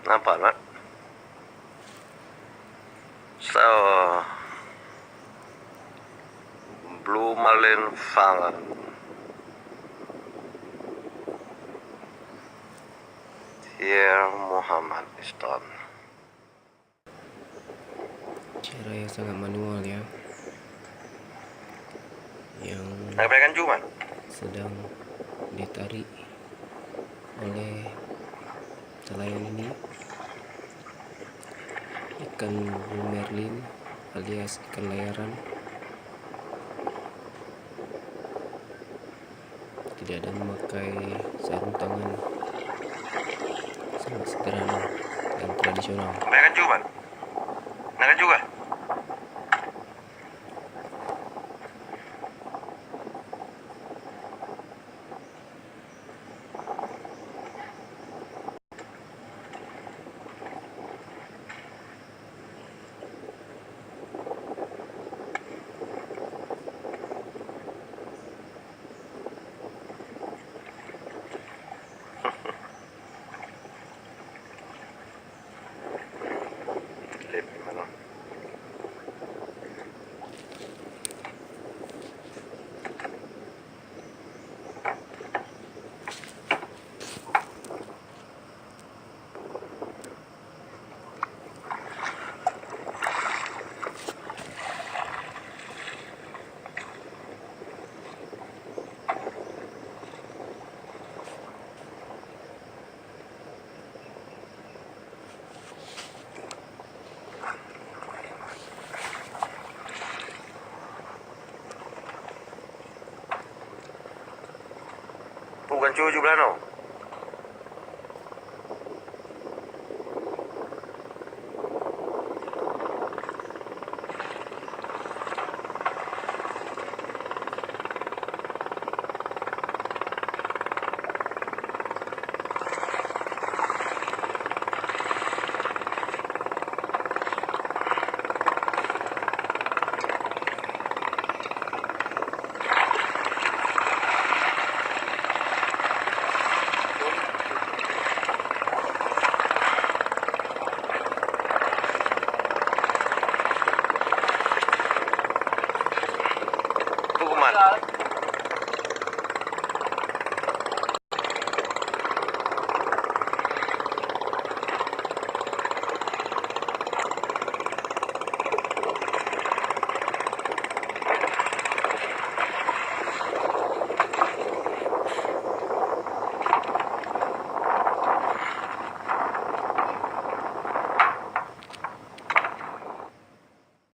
Nampak tak? So, Blue Marlin Fallen. Here Muhammad is done. Cara yang sangat manual ya, yang Nampakkan cuma sedang ditarik oleh nelayan ini, ikan Blue Marlin alias ikan layaran. Tidak ada memakai sarung tangan, sangat sederhana dan tradisional. nampakkan cuma nampakkan juga. Bukan cucu belano.